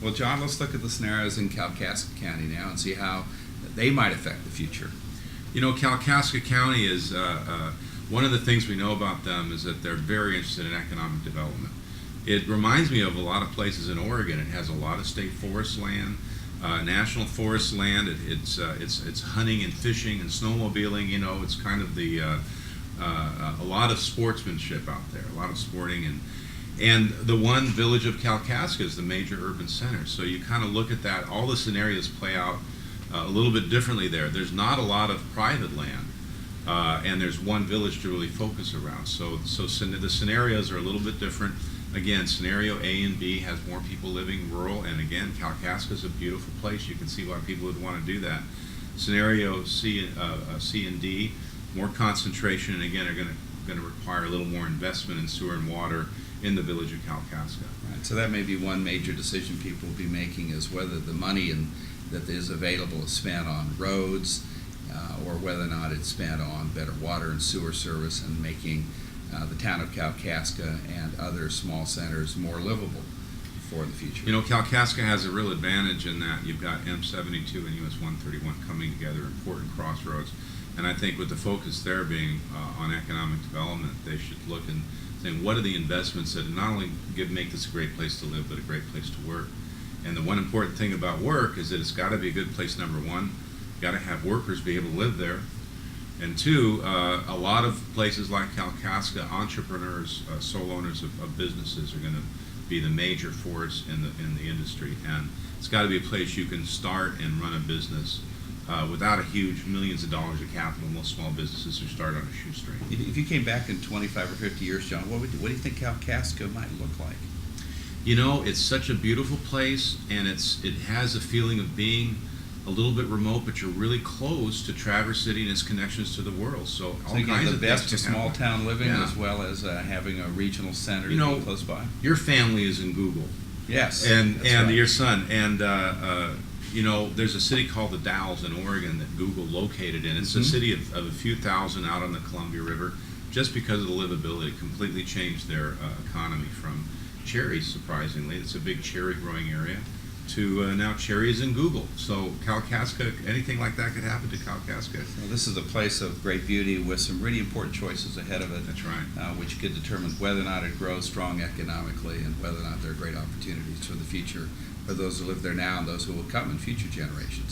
Well, John, let's look at the scenarios in Kalkaska County now and see how they might affect the future. You know, Kalkaska County is one of the things we know about them is that they're very interested in economic development. It reminds me of a lot of places in Oregon. It has a lot of state forest land, national forest land. It's hunting and fishing and snowmobiling. You know, it's kind of a lot of sportsmanship out there, a lot of sporting, and the one village of Kalkaska is the major urban center. So you kind of look at that. All the scenarios play out a little bit differently there. There's not a lot of private land, and there's one village to really focus around. So the scenarios are a little bit different. Again, scenario A and B has more people living rural, and again, Kalkaska is a beautiful place. You can see why people would want to do that. Scenario C and D, more concentration, and again, are going to require a little more investment in sewer and water in the village of Kalkaska. Right. So that may be one major decision people will be making, is whether the money that is available is spent on roads, or whether or not it's spent on better water and sewer service and making the town of Kalkaska and other small centers more livable for the future. You know, Kalkaska has a real advantage in that you've got M72 and US 131 coming together, important crossroads. And I think with the focus there being on economic development, they should look and saying, what are the investments that not only make this a great place to live, but a great place to work. And the one important thing about work is that it's got to be a good place, number one. You've got to have workers be able to live there. And two, a lot of places like Kalkaska, entrepreneurs, sole owners of businesses are going to be the major force in the industry. And it's got to be a place you can start and run a business without a huge millions of dollars of capital. Most small businesses are started on a shoestring. If you came back in 25 or 50 years, John, what do you think Kalkaska might look like? You know, it's such a beautiful place, and it has a feeling of being a little bit remote, but you're really close to Traverse City and its connections to the world. So all kinds the of best things of small town living, yeah, as well as having a regional center close by. Your family is in Google. Yes, and right. Your son, and you know, there's a city called the Dalles in Oregon that Google located in. It's a city of a few thousand out on the Columbia River, just because of the livability. It completely changed their economy from cherries, surprisingly. It's a big cherry growing area, to now cherries in Google. So Kalkaska, anything like that could happen to Kalkaska. So this is a place of great beauty with some really important choices ahead of it. That's right. Which could determine whether or not it grows strong economically and whether or not there are great opportunities for the future for those who live there now and those who will come in future generations.